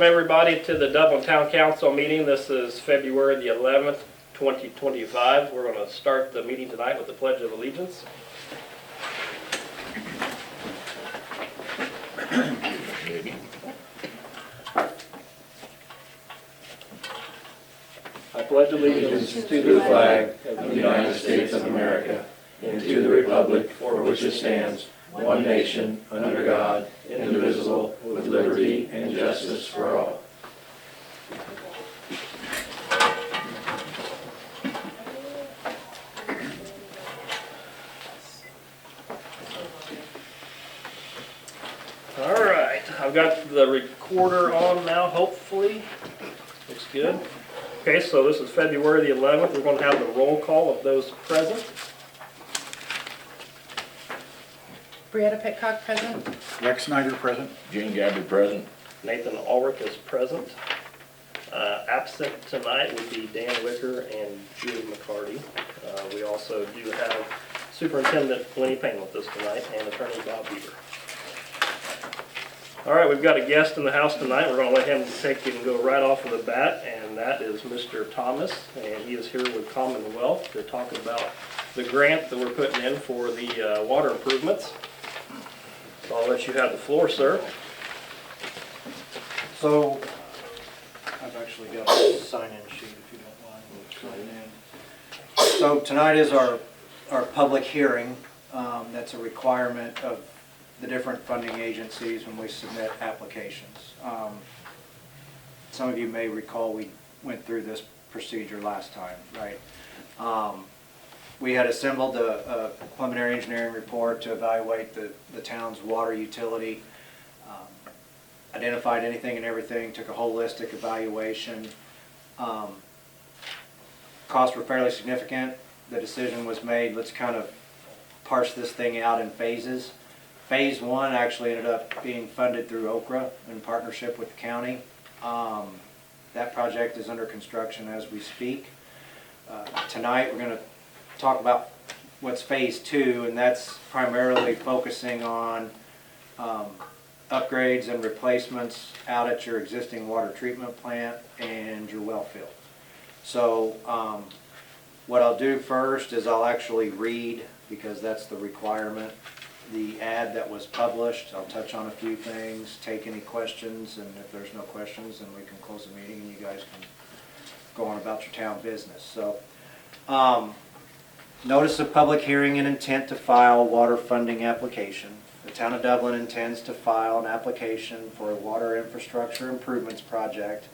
everybody to the Dublin Town Council meeting. This is February the 11th, 2025. We're going to start the meeting tonight with the Pledge of Allegiance. I pledge allegiance to the flag of the United States of America and to the republic for which it stands, one nation, under God, indivisible, with liberty and justice for all. All right, I've got the recorder on now, hopefully. Looks good. Okay, so this is February the 11th. We're going to have the roll call of those present. Brietta Pitcock present. Rex Snyder present. Gene Gabby present. Nathan Ulrich is present. Absent tonight would be Dan Wicker and Julie McCarty. We also do have Superintendent Lenny Payne with us tonight and Attorney Bob Beaver. All right, we've got a guest in the house tonight. We're going to let him take it and go right off of the bat, and that is Mr. Thomas, and he is here with Commonwealth to talk about the grant that we're putting in for the water improvements. So I'll let you have the floor, sir. So, I've actually got a sign-in sheet if you don't mind signing in. So tonight is our public hearing. That's a requirement of the different funding agencies when we submit applications. Some of you may recall we went through this procedure last time, right? We had assembled a preliminary engineering report to evaluate the town's water utility, identified anything and everything, took a holistic evaluation. Costs were fairly significant. The decision was made, let's kind of parse this thing out in phases. Phase one actually ended up being funded through Okra in partnership with the county. That project is under construction as we speak. Tonight we're going to talk about what's phase two, and that's primarily focusing on upgrades and replacements out at your existing water treatment plant and your well field. So what I'll do first is I'll actually read, because that's the requirement, the ad that was published. I'll touch on a few things, take any questions, and if there's no questions, then we can close the meeting and you guys can go on about your town business. So, notice of public hearing and intent to file water funding application. The town of Dublin intends to file an application for a water infrastructure improvements project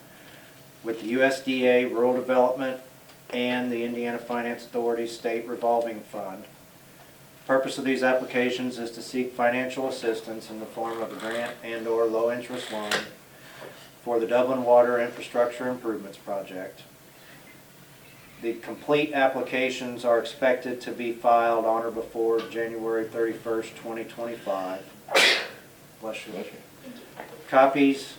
with the USDA Rural Development and the Indiana Finance Authority State Revolving Fund. The purpose of these applications is to seek financial assistance in the form of a grant and or low interest loan for the Dublin Water Infrastructure Improvements Project. The complete applications are expected to be filed on or before January 31st, 2025. Bless you. Copies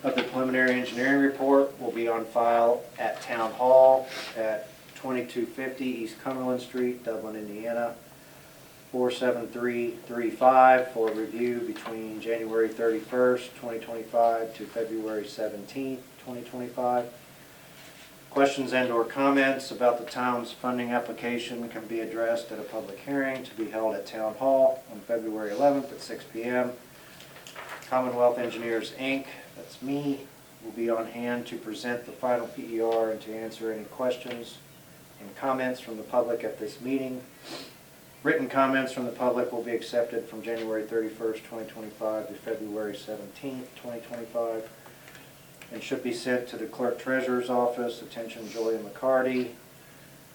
of the preliminary engineering report will be on file at Town Hall at 2250 East Cumberland Street, Dublin, Indiana, 47335 for review between January 31st, 2025 to February 17th, 2025. Questions and or comments about the town's funding application can be addressed at a public hearing to be held at Town Hall on February 11th at 6 p.m. Commonwealth Engineers, Inc., that's me, will be on hand to present the final PER and to answer any questions and comments from the public at this meeting. Written comments from the public will be accepted from January 31st, 2025 to February 17th, 2025, and should be sent to the Clerk Treasurer's Office, attention Julia McCarty,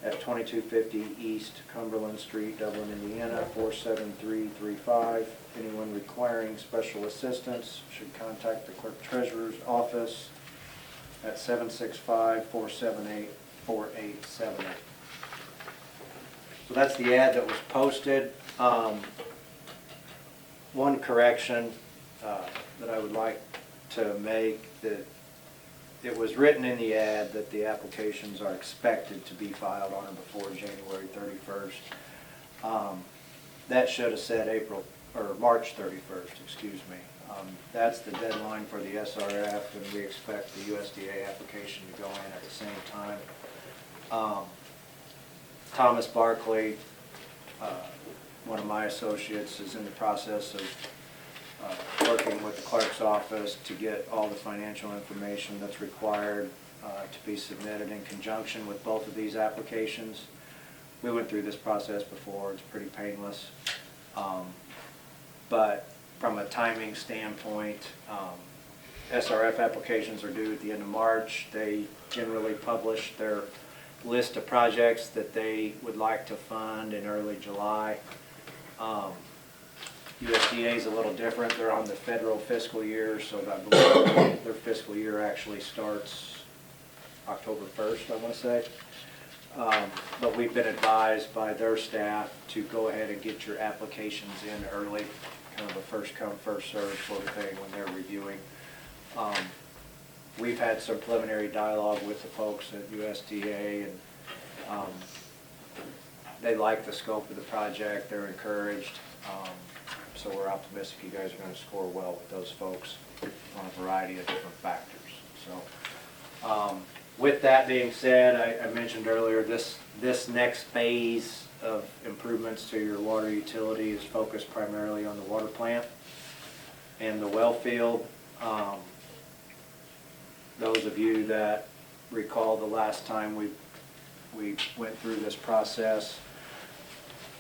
at 2250 East Cumberland Street, Dublin, Indiana, 47335. Anyone requiring special assistance should contact the Clerk Treasurer's Office at 765-478-4878. So that's the ad that was posted. One correction that I would like to make, that it was written in the ad that the applications are expected to be filed on or before January 31st. That should have said March 31st, excuse me. That's the deadline for the SRF, and we expect the USDA application to go in at the same time. Thomas Barkley, one of my associates, is in the process of working with the clerk's office to get all the financial information that's required to be submitted in conjunction with both of these applications. We went through this process before. It's pretty painless. But from a timing standpoint, SRF applications are due at the end of March. They generally publish their list of projects that they would like to fund in early July. USDA is a little different. They're on the federal fiscal year, so I believe their fiscal year actually starts October 1st, I want to say. But we've been advised by their staff to go ahead and get your applications in early, kind of a first come, first served sort of thing when they're reviewing. We've had some preliminary dialogue with the folks at USDA, and they like the scope of the project. They're encouraged. So we're optimistic you guys are going to score well with those folks on a variety of different factors. So with that being said, I mentioned earlier this next phase of improvements to your water utility is focused primarily on the water plant and the well field. Those of you that recall the last time we went through this process,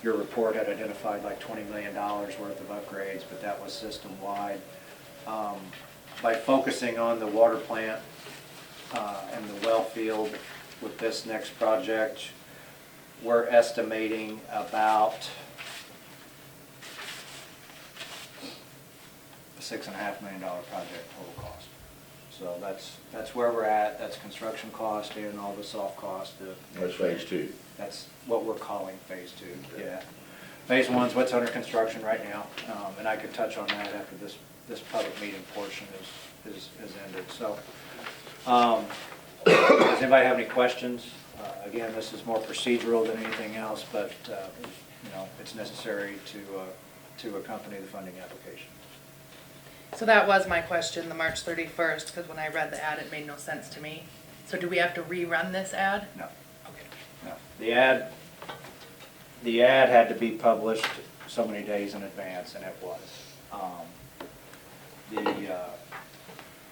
your report had identified like $20 million worth of upgrades, but that was system-wide. By focusing on the water plant and the well field with this next project, we're estimating about a $6.5 million project total cost. So that's where we're at. That's construction cost and all the soft cost. That's phase 2. That's what we're calling phase 2. Yeah. Phase 1's what's under construction right now, and I could touch on that after this public meeting portion is ended. So, does anybody have any questions? Again, this is more procedural than anything else, but you know, it's necessary to accompany the funding application. So that was my question, the March 31st, because when I read the ad, it made no sense to me. So do we have to rerun this ad? No. Okay. No. The ad had to be published so many days in advance, and it was.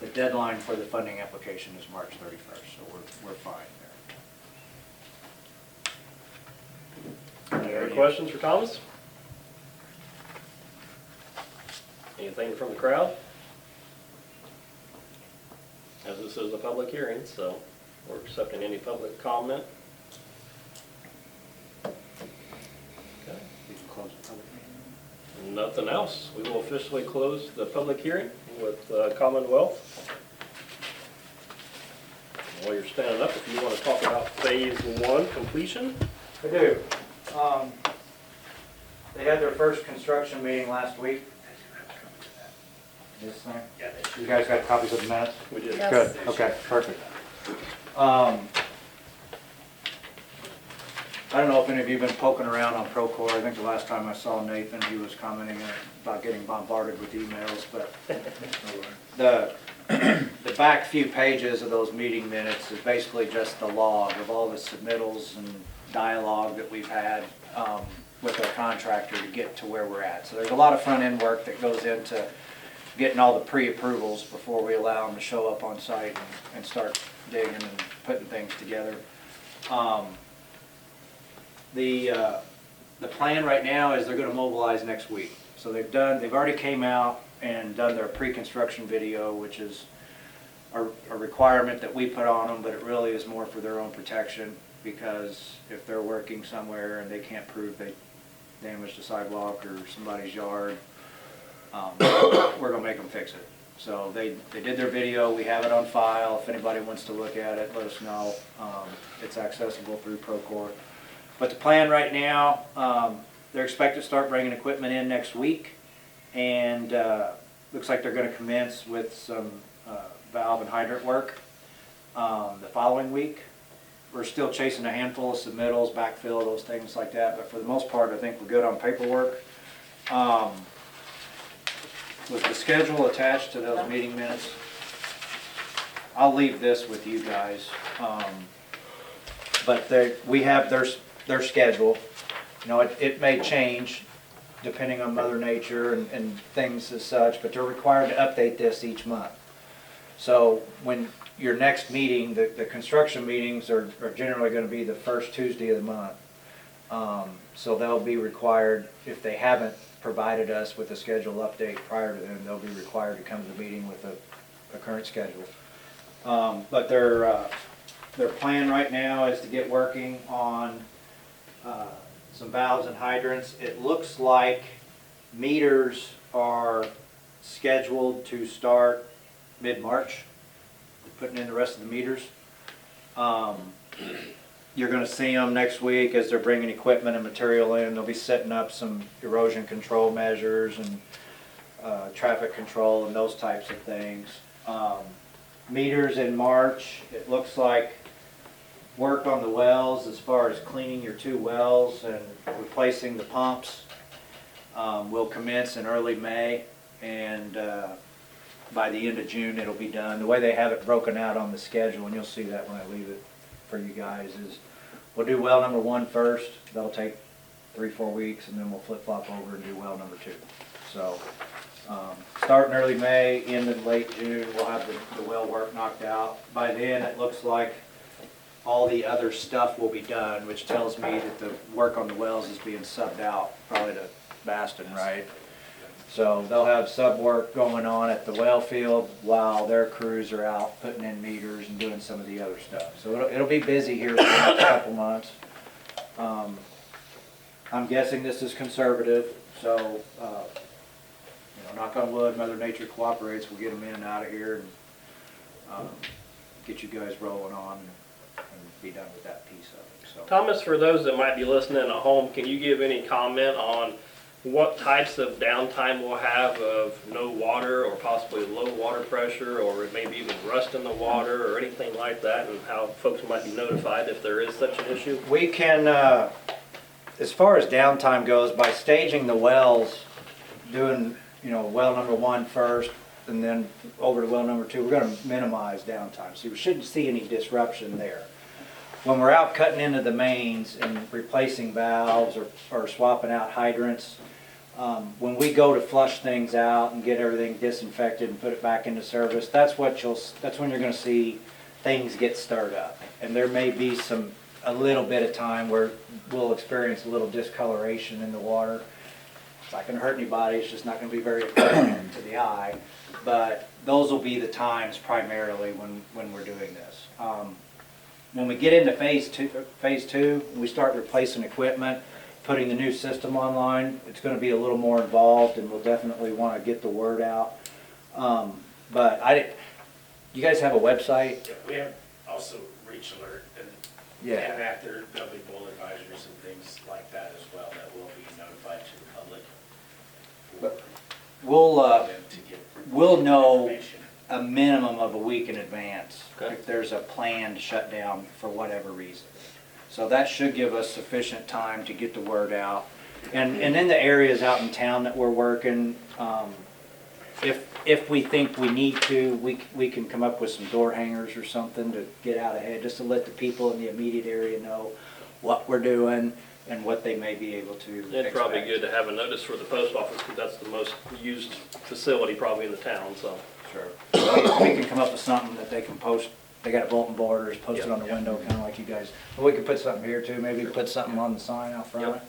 The deadline for the funding application is March 31st, so we're fine there. Any other questions for Thomas? Anything from the crowd? As this is a public hearing, so we're accepting any public comment. Okay. We can close the public meeting. Nothing else. We will officially close the public hearing with Commonwealth. While you're standing up, if you want to talk about phase 1 completion. I do. They had their first construction meeting last week. This thing? Yeah. You guys got copies of the minutes? We did. Yes. Good, okay, perfect. I don't know if any of you have been poking around on Procore. I think the last time I saw Nathan, he was commenting about getting bombarded with emails, but the back few pages of those meeting minutes is basically just the log of all the submittals and dialogue that we've had with our contractor to get to where we're at. So there's a lot of front-end work that goes into getting all the pre-approvals before we allow them to show up on site and start digging and putting things together. The plan right now is they're going to mobilize next week. So they've already came out and done their pre-construction video, which is a requirement that we put on them, but it really is more for their own protection, because if they're working somewhere and they can't prove they damaged a sidewalk or somebody's yard, we're going to make them fix it. So they did their video. We have it on file. If anybody wants to look at it, let us know. It's accessible through Procore. But the plan right now, they're expected to start bringing equipment in next week, and looks like they're going to commence with some valve and hydrant work the following week. We're still chasing a handful of submittals, backfill, those things like that, but for the most part, I think we're good on paperwork. Was the schedule attached to those meeting minutes? I'll leave this with you guys. But we have their schedule. You know, it may change depending on Mother Nature and things as such, but they're required to update this each month. So when your next meeting, the construction meetings are generally going to be the first Tuesday of the month. So they'll be required, if they haven't provided us with a schedule update prior to then, they'll be required to come to the meeting with a current schedule. But their plan right now is to get working on some valves and hydrants. It looks like meters are scheduled to start mid-March, putting in the rest of the meters. You're going to see them next week as they're bringing equipment and material in. They'll be setting up some erosion control measures and traffic control and those types of things. Meters in March, it looks like work on the wells as far as cleaning your 2 wells and replacing the pumps will commence in early May, and by the end of June it'll be done. The way they have it broken out on the schedule, and you'll see that when I leave it for you guys, is we'll do well number 1 first. That'll take 3-4 weeks, and then we'll flip-flop over and do well number 2. So start in early May, end in late June, we'll have the well work knocked out. By then it looks like all the other stuff will be done, which tells me that the work on the wells is being subbed out, probably to Baston, right? So they'll have sub work going on at the well field while their crews are out putting in meters and doing some of the other stuff. So it'll be busy here for the next couple months. I'm guessing this is conservative, so knock on wood, Mother Nature cooperates. We'll get them in and out of here and get you guys rolling on and be done with that piece of it. So, Thomas, for those that might be listening at home, can you give any comment on what types of downtime we'll have of no water or possibly low water pressure, or maybe even rust in the water or anything like that, and how folks might be notified if there is such an issue? we can, as far as downtime goes, by staging the wells, doing well number 1 first, and then over to well number 2, we're going to minimize downtime. So we shouldn't see any disruption there. When we're out cutting into the mains and replacing valves or swapping out hydrants, when we go to flush things out and get everything disinfected and put it back into service, that's when you're going to see things get stirred up. And there may be a little bit of time where we'll experience a little discoloration in the water. It's not going to hurt anybody, it's just not going to be very apparent to the eye. But those will be the times primarily when we're doing this. When we get into phase two, we start replacing equipment, putting the new system online, it's going to be a little more involved, and we'll definitely want to get the word out. But you guys have a website? Yeah, we have also Reach Alert, and that there'll be boil advisories and things like that as well that will be notified to the public. But Them we'll know information. a minimum of a week in advance Okay. if there's a planned shutdown for whatever reason. So that should give us sufficient time to get the word out. And in the areas out in town that we're working, if we think we need to, we can come up with some door hangers or something to get out ahead, just to let the people in the immediate area know what we're doing and what they may be able to expect. It's probably good to have a notice for the post office, because that's the most used facility probably in the town, so. Sure. We can come up with something that they can post. They got a bulletin board or just post it on the window, kind of like you guys. But we could put something here too, maybe put something on the sign out front.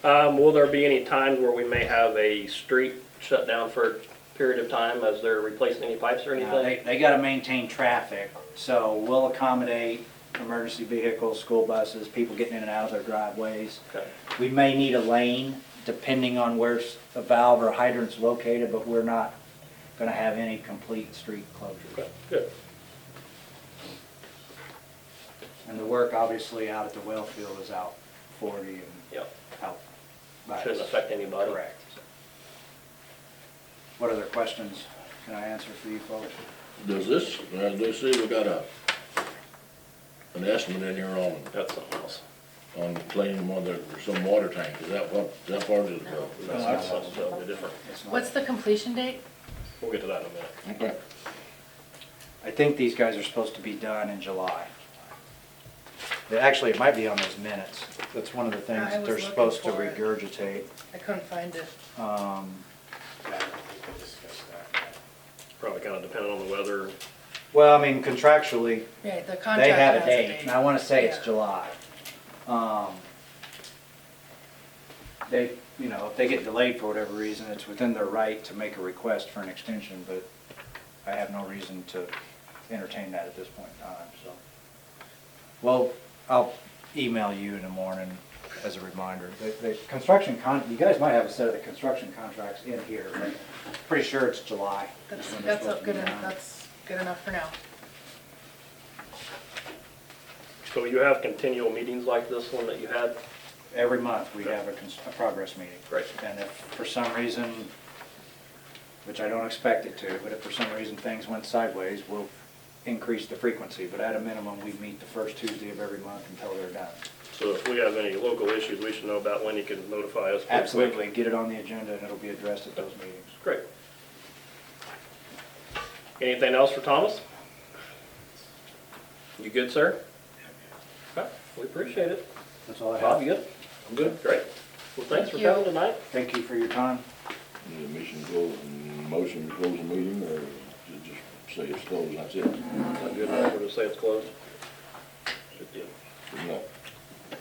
Will there be any times where we may have a street shut down for a period of time as they're replacing any pipes or anything? They got to maintain traffic, so we'll accommodate emergency vehicles, school buses, people getting in and out of their driveways. Okay. We may need a lane depending on where a valve or hydrant's located, but we're not going to have any complete street closures. Okay, good. And the work obviously out at the well field is out 40 and Yep. out. by Shouldn't us. affect anybody. Correct. What other questions can I answer for you folks? Does this, let's see, we got an estimate in here on That's something else. on cleaning one of some water tank, is that what, is that part of the bill? No, that's something totally different. It's not. What's the completion date? We'll get to that in a minute. Okay. I think these guys are supposed to be done in July. Actually, it might be on those minutes. That's one of the things I that was they're looking supposed to for it. regurgitate. I couldn't find it. Yeah, I don't think we discussed that. Probably kind of depending on the weather. Well, I mean, contractually, Right, the contract they have has a date, and I wanna say it's Yeah. July. They, you know, if they get delayed for whatever reason, it's within their right to make a request for an extension, but I have no reason to entertain that at this point in time, so. Well, I'll email you in the morning as a reminder. The construction you guys might have a set of the construction contracts in here, but pretty sure it's July. is when they're supposed to be done. That's good enough for now. So you have continual meetings like this one that you had? Every month, we have a progress meeting. Great. And if for some reason, which I don't expect it to, but if for some reason things went sideways, we'll increase the frequency. But at a minimum, we meet the first Tuesday of every month until they're done. So if we have any local issues, we should know about when you can notify us. pretty quick. Absolutely, get it on the agenda and it'll be addressed at those meetings. Great. Anything else for Thomas? You good, sir? Okay, we appreciate it. That's all I Bob, you have. good? I'm good. Great. Well, thanks for Thank you. coming tonight. Thank you for your time. Need a motion to close the meeting, or just say it's closed, that's it? I'm good, we're gonna say it's closed. Good deal. No.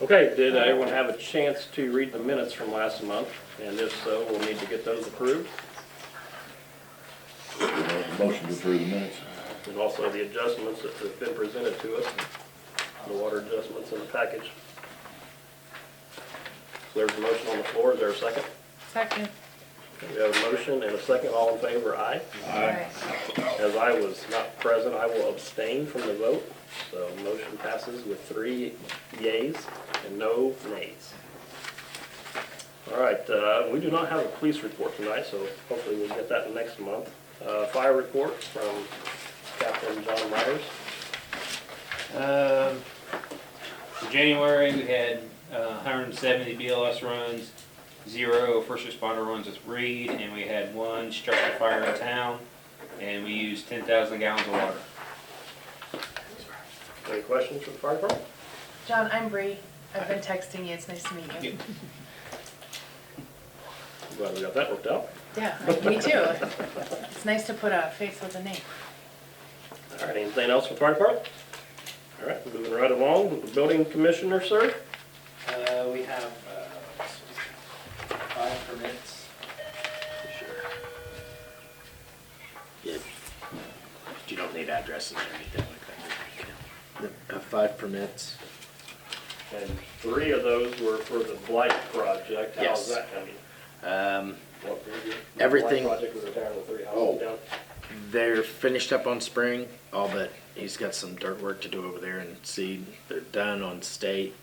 Okay, did everyone have a chance to read the minutes from last month? And if so, we'll need to get those approved. Motion to approve the minutes. And also the adjustments that have been presented to us, the water adjustments in the package. So there's a motion on the floor, is there a second? Second. We have a motion and a second, all in favor, aye. Aye. As I was not present, I will abstain from the vote. So motion passes with 3 yeas and no nays. All right, we do not have a police report tonight, so hopefully we'll get that next month. Fire report from Captain John Myers. For January, we had 170 BLS runs, 0 first responder runs with Reed, and we had 1 structure fire in town, and we used 10,000 gallons of water. Any questions for the fire department? John, I'm Bree. I've been texting you. It's nice to meet you. Glad we got that worked out. Yeah, me too. It's nice to put a face with a name. All right, anything else for the fire department? All right, moving right along with the building commissioner, sir. We have 5 permits. Yeah. You don't need addresses or anything like that. 5 permits. And 3 of those were for the blight project. How's Yes. that coming? Everything- The blight project was repairing the 3 houses down. They're finished up on spring, all but he's got some dirt work to do over there and seed. They're done on State,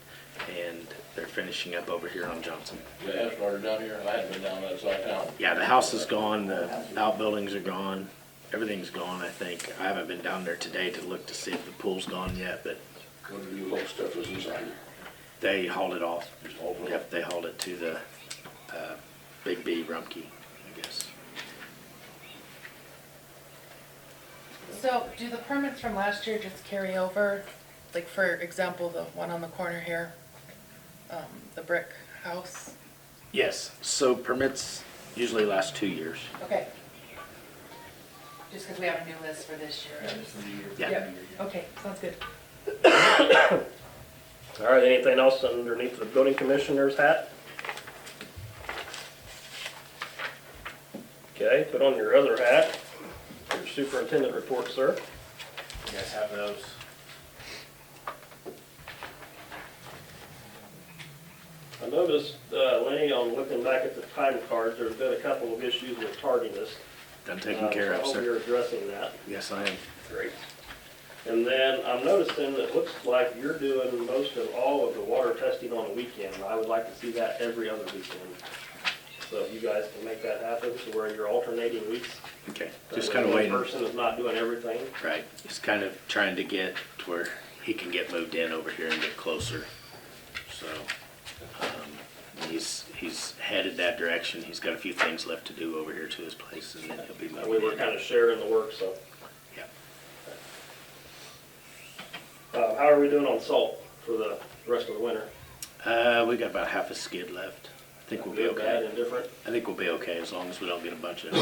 and they're finishing up over here on Johnson. They have started down here, I hadn't been down that side of town. Yeah, the house is gone, the outbuildings are gone, everything's gone, I think. I haven't been down there today to look to see if the pool's gone yet, but What do you look stuff is inside? they hauled it off. Just hauled it off? Yep, they hauled it to the Big B Rumpke, I guess. So do the permits from last year just carry over? Like, for example, the one on the corner here, the brick house? Yes, so permits usually last 2 years. Okay. Just because we have a new list for this year. Yeah. Yep. Okay, sounds good. All right, anything else underneath the building commissioner's hat? Okay, put on your other hat, your superintendent report, sir. You guys have those? I noticed, Lenny, on looking back at the time cards, there's been a couple of issues with tardiness. Done taken care So of, I hope sir. you're addressing that. Yes, I am. Great. And then I'm noticing that it looks like you're doing most of all of the water testing on a weekend. I would like to see that every other weekend. So if you guys can make that happen to where you're alternating weeks. Okay, that just way kind of one waiting. person is not doing everything. Right, just kind of trying to get to where he can get moved in over here and get closer. So he's headed that direction. He's got a few things left to do over here to his place, and then he'll be We moving were in. kind of sharing the work, so. Yeah. How are we doing on salt for the rest of the winter? We got about half a skid left. I think we'll be Good, bad, okay. indifferent? I think we'll be okay as long as we don't get a bunch of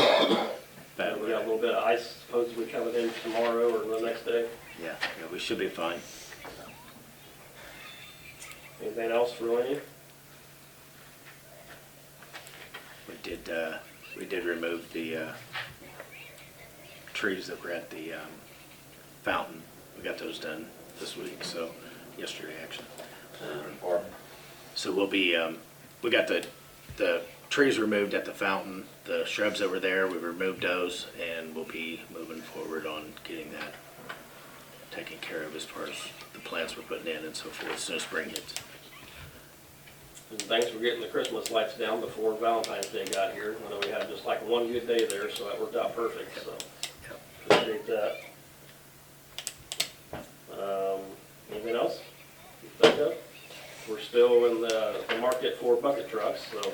bad We got a weather. little bit of ice supposedly coming in tomorrow or the next day. Yeah, we should be fine. Anything else for Lenny? We did remove the trees that were at the fountain. We got those done this week, so yesterday actually. So we'll be, we got the trees removed at the fountain, the shrubs that were there, we removed those, and we'll be moving forward on getting that taken care of as far as the plants we're putting in and so forth, as soon as spring hits. And thanks for getting the Christmas lights down before Valentine's Day got here. I know we had just like one good day there, so that worked out perfect, so appreciate that. Anything else you think of? We're still in the market for bucket trucks, so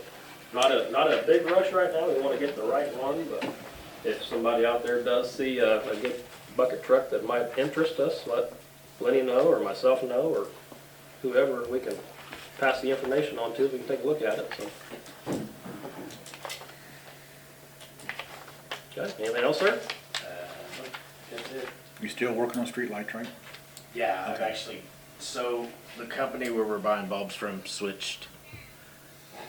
not a big rush right now. We want to get the right one, but if somebody out there does see a good bucket truck that might interest us, let Lenny know or myself know or whoever we can pass the information on to, we can take a look at it, so. Okay, anything else, sir? That's it. You still working on street lights, right? Yeah, I've actually, so the company where we're buying bulbs from switched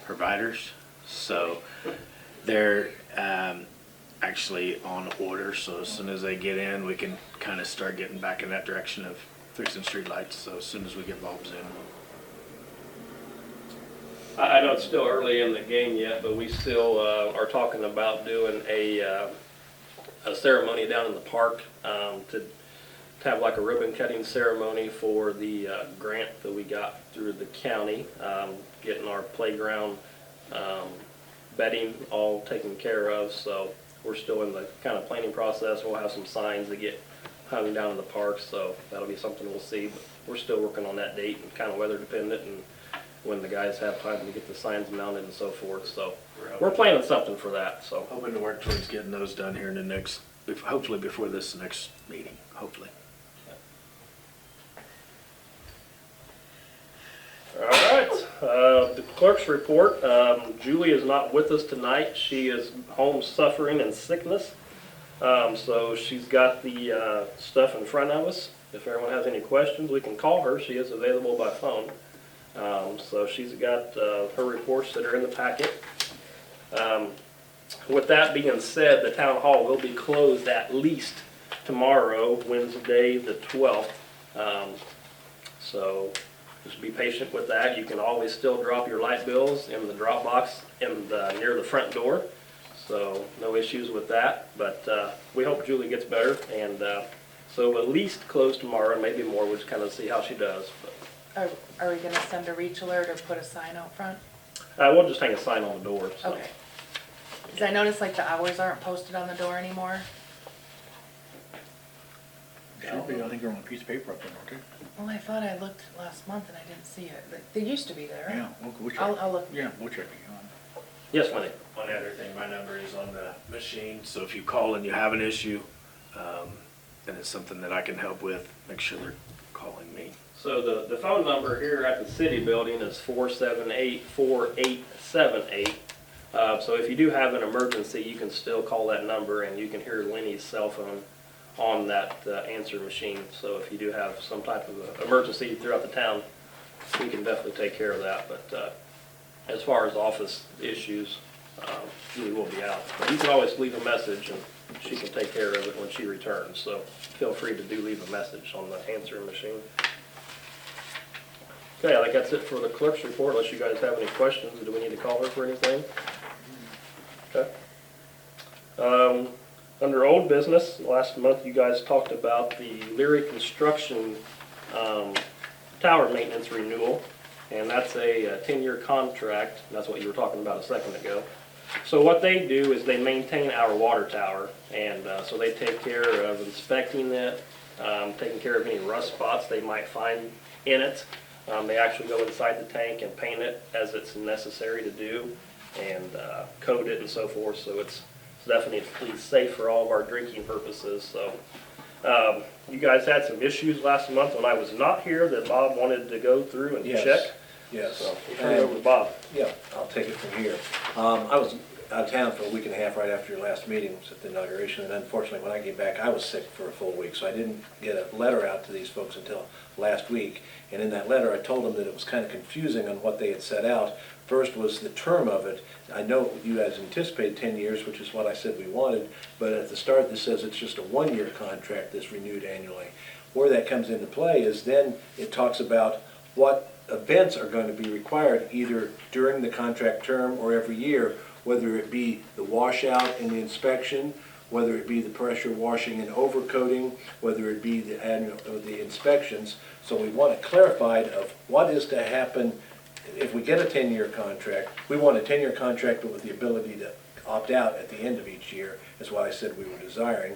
providers, so they're actually on order, so as soon as they get in, we can kind of start getting back in that direction of fixing street lights, so as soon as we get bulbs in. I know it's still early in the game yet, but we still are talking about doing a ceremony down in the park to have like a ribbon cutting ceremony for the grant that we got through the county, getting our playground bedding all taken care of. So we're still in the kind of planning process. We'll have some signs that get hung down in the park, so that'll be something we'll see. But we're still working on that date and kind of weather dependent and when the guys have time to get the signs mounted and so forth. So we're planning something for that, so. Hoping to work towards getting those done here in the next, hopefully before this next meeting, hopefully. All right, the clerk's report. Julie is not with us tonight. She is home suffering in sickness. So she's got the stuff in front of us. If everyone has any questions, we can call her. She is available by phone. So she's got her reports that are in the packet. With that being said, the town hall will be closed at least tomorrow, Wednesday the 12th. So just be patient with that. You can always still drop your light bills in the drop box near the front door. So no issues with that. But we hope Julie gets better. And so at least close tomorrow, maybe more. We'll just kind of see how she does. But Are we gonna send a reach alert or put a sign out front? we'll just hang a sign on the door. So. Okay. Cause I noticed like the hours aren't posted on the door anymore. Should be, I think they're on a piece of paper up there, aren't they? Well, I thought I looked last month and I didn't see it. They used to be there, right? Yeah, we'll check. I'll look. Yeah, we'll check. Yes, Lenny. One other thing, my number is on the machine, so if you call and you have an issue, and it's something that I can help with, make sure they're calling me. So the phone number here at the city building is 478-4878. So if you do have an emergency, you can still call that number and you can hear Lenny's cell phone on that answer machine. So if you do have some type of emergency throughout the town, we can definitely take care of that. But as far as office issues, Julie will be out. But you can always leave a message and she can take care of it when she returns. So feel free to leave a message on the answering machine. Okay, I think that's it for the clerk's report, unless you guys have any questions. Do we need to call her for anything? Okay. Under old business, last month you guys talked about the Leary Construction tower maintenance renewal, and that's a 10-year contract. That's what you were talking about a second ago. So what they do is they maintain our water tower, and so they take care of inspecting it, taking care of any rust spots they might find in it. They actually go inside the tank and paint it as it's necessary to do, and coat it and so forth, so it's definitely safe for all of our drinking purposes. So you guys had some issues last month when I was not here that Bob wanted to go through and Yes. check. Yes. So we'll turn it over to Bob. Yeah, I'll take it from here. I was out of town for a week and a half right after your last meeting, was at the inauguration, and unfortunately, when I came back, I was sick for a full week, so I didn't get a letter out to these folks until last week. And in that letter, I told them that it was kind of confusing on what they had set out. First was the term of it. I know you guys anticipated 10 years, which is what I said we wanted, but at the start, this says it's just a one-year contract that's renewed annually. Where that comes into play is then it talks about what events are going to be required either during the contract term or every year, whether it be the washout and the inspection, whether it be the pressure washing and overcoating, whether it be the annual or the inspections. So we want it clarified of what is to happen if we get a 10-year contract. We want a 10-year contract, but with the ability to opt out at the end of each year, is what I said we were desiring.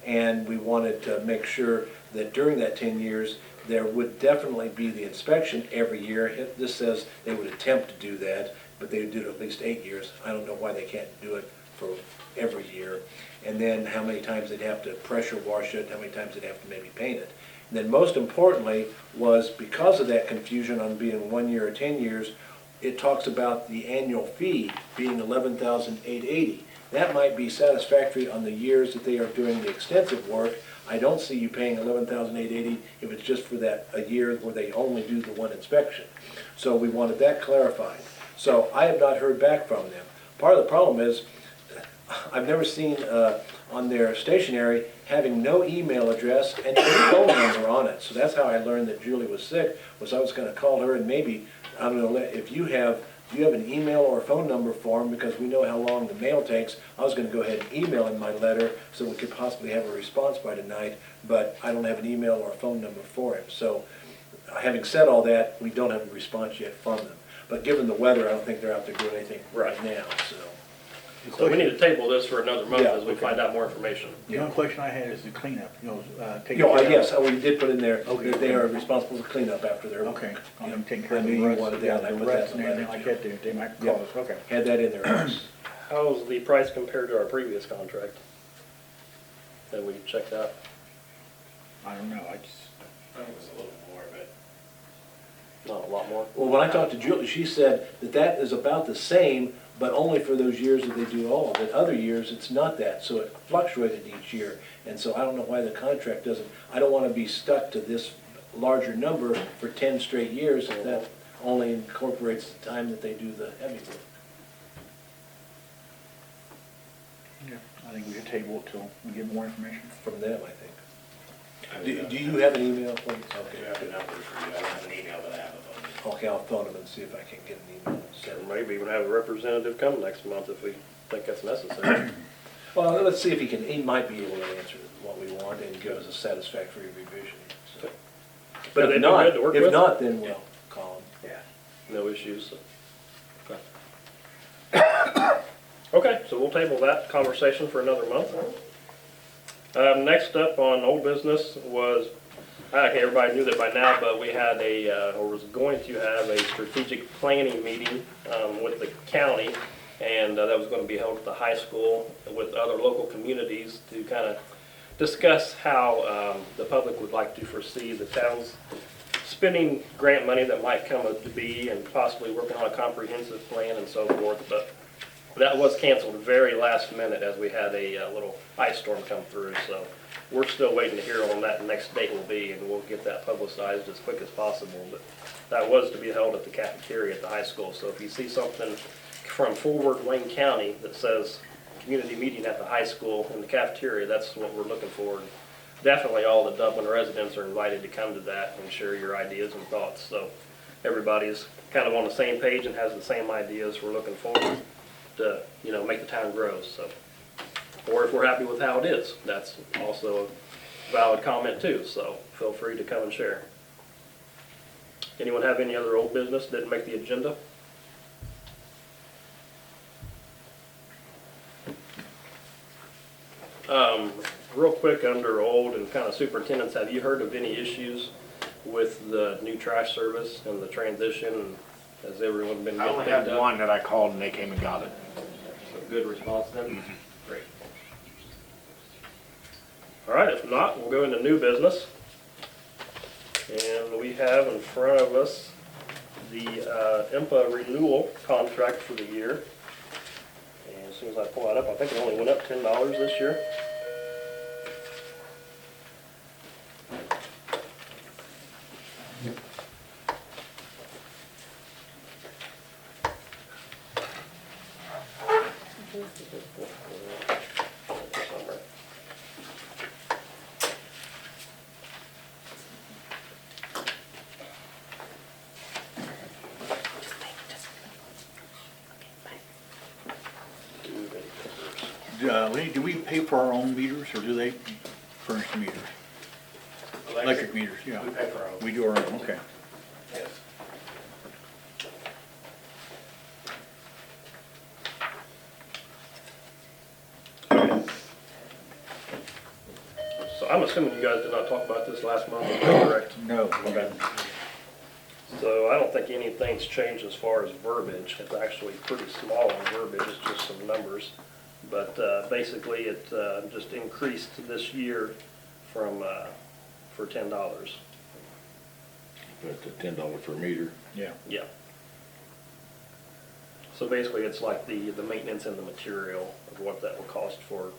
And we wanted to make sure that during that 10 years, there would definitely be the inspection every year. This says they would attempt to do that, but they would do it at least 8 years. I don't know why they can't do it for every year. And then how many times they'd have to pressure wash it, how many times they'd have to maybe paint it. And then most importantly was, because of that confusion on being 1 year or 10 years, it talks about the annual fee being $11,880. That might be satisfactory on the years that they are doing the extensive work. I don't see you paying $11,880 if it's just for that a year where they only do the one inspection. So we wanted that clarified. So I have not heard back from them. Part of the problem is I've never seen on their stationery having no email address and no phone number on it. So that's how I learned that Julie was sick, was I was going to call her and maybe, I don't know, if you have an email or a phone number for him, because we know how long the mail takes. I was going to go ahead and email him my letter so we could possibly have a response by tonight, but I don't have an email or a phone number for him. So having said all that, we don't have a response yet from them. But given the weather, I don't think they're out there doing anything right now, so. So we need to table this for another month Yeah, as we okay. find out more information. The only question I had is the cleanup, taking You know, care of- yes, we did put in there Okay. that they are responsible for cleanup after their work. Okay, I'm taking I care of knew the you ruts, wanted that, yeah, and I the put that ruts in and the anything letter, like that, they might Yeah. call us, okay. Had that in there. How's the price compared to our previous contract that we checked out? I don't know, I just, I think it was a little more, but Not a lot more. Well, when I talked to Julie, she said that that is about the same, but only for those years that they do all. That other years, it's not that, so it fluctuated each year. And so I don't know why the contract doesn't, I don't want to be stuck to this larger number for 10 straight years if that only incorporates the time that they do the heavy work. yeah, I think we should table it till we get more information. From them, I think. I Do you have an email, please? do you have a number for you? I don't have an email, but I have a phone. Okay, I'll phone them and see if I can get an email. Or maybe even have a representative come next month if we think that's necessary. Well, let's see if he might be able to answer what we want and give us a satisfactory revision. So. But Have they if been not, good to work with? then we'll call him. Yeah. No issues, so. Okay. Okay, so we'll table that conversation for another month. Next up on old business was, I think everybody knew that by now, but we had or was going to have a strategic planning meeting with the county, and that was going to be held at the high school with other local communities to kind of discuss how the public would like to foresee the town's spending grant money that might come up to be, and possibly working on a comprehensive plan and so forth. But that was canceled very last minute as we had a little ice storm come through. So we're still waiting to hear on that the next date will be, and we'll get that publicized as quick as possible. But that was to be held at the cafeteria at the high school. So if you see something from Forward Wayne County that says community meeting at the high school in the cafeteria, that's what we're looking for. And definitely all the Dublin residents are invited to come to that and share your ideas and thoughts. So everybody's kind of on the same page and has the same ideas. We're looking forward to, make the town grow. So, or if we're happy with how it is, that's also a valid comment too. So feel free to come and share. Anyone have any other old business that didn't make the agenda? Real quick under old and kind of superintendents, have you heard of any issues with the new trash service and the transition? Has everyone been I getting only picked had up? one that I called and they came and got it. So good response then? Great. All right, if not, we'll go into new business. And we have in front of us the IMPA renewal contract for the year. And as soon as I pull that up, I think it only went up $10 this year. Somewhere. Lee, do we pay for our own meters, or do they furnish the meters? Electric meters, yeah. We pay for our own. We do our own, okay. Yes. So I'm assuming you guys did not talk about this last month, is that correct? No. Okay. So I don't think anything's changed as far as verbiage. It's actually pretty small in verbiage, it's just some numbers. But basically, it just increased this year from, for $10. That's $10 per meter. Yeah. Yeah. So basically, it's like the maintenance and the material of what that will cost for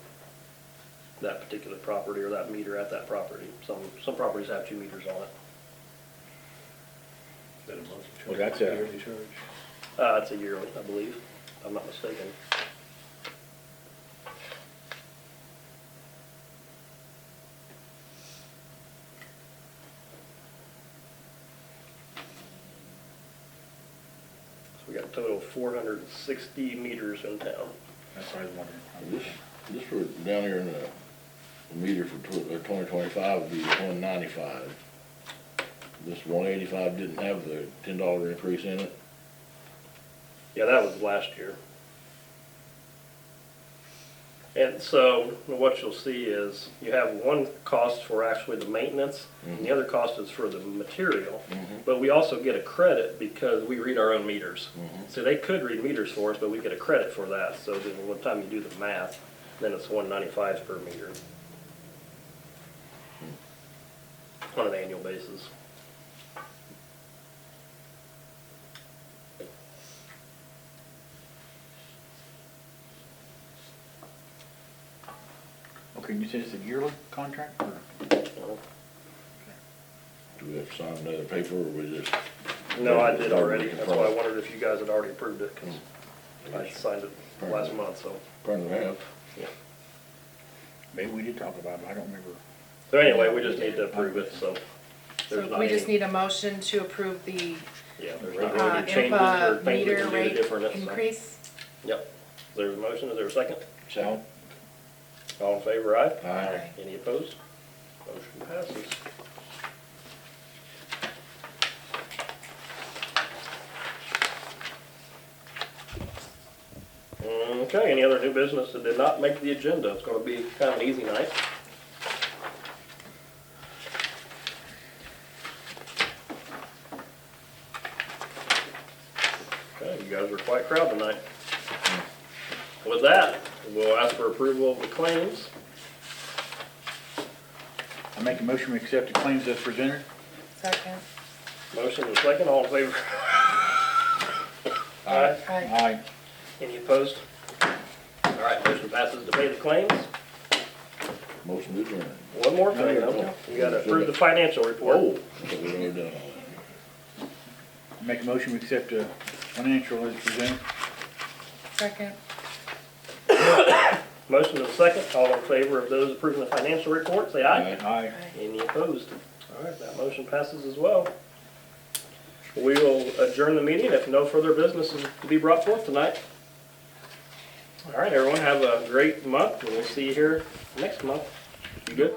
that particular property or that meter at that property. Some properties have 2 meters on it. Is that a monthly charge? Well, that's a- Yearly charge? It's a yearly, I believe, if I'm not mistaken. So we got a total of 460 meters in town. That's what I was wondering. This for, down here in the meter for 2025 would be 195. This 185 didn't have the $10 increase in it. Yeah, that was last year. And so what you'll see is you have one cost for actually the maintenance, and the other cost is for the material. But we also get a credit because we read our own meters. So they could read meters for us, but we get a credit for that. So then one time you do the math, then it's 195 per meter on an annual basis. Okay, you said it's a yearly contract, or? Do we have to sign another paper, or we just? No, I did already. That's why I wondered if you guys had already approved it, because I signed it last month, so. Probably have. Yeah. Maybe we did talk about it, I don't remember. So anyway, we just need to approve it, so. There's So not we just any- need a motion to approve the Yeah, there's not really any changes or IMPA things we meter can do to rate different it, so. increase. Yep. There's a motion, is there a second? Second. All in favor, aye? Aye. Any opposed? Motion passes. Okay, any other new business that did not make the agenda? It's gonna be kind of an easy night. Okay, you guys are quite proud tonight. With that, we'll ask for approval of the claims. I make a motion, we accept the claims as presented. Second. Motion and second, all in favor? Aye. Aye. Aye. Any opposed? All right, motion passes to pay the claims. Motion to adjourn. One more thing, though. You gotta approve the financial report. Oh, I thought we already done all that. I make a motion, we accept the financial as presented. Second. Motion and second, all in favor of those approving the financial report, say aye. Aye. Any opposed? All right, that motion passes as well. We will adjourn the meeting if no further business is to be brought forth tonight. All right, everyone, have a great month, and we'll see you here next month. You good?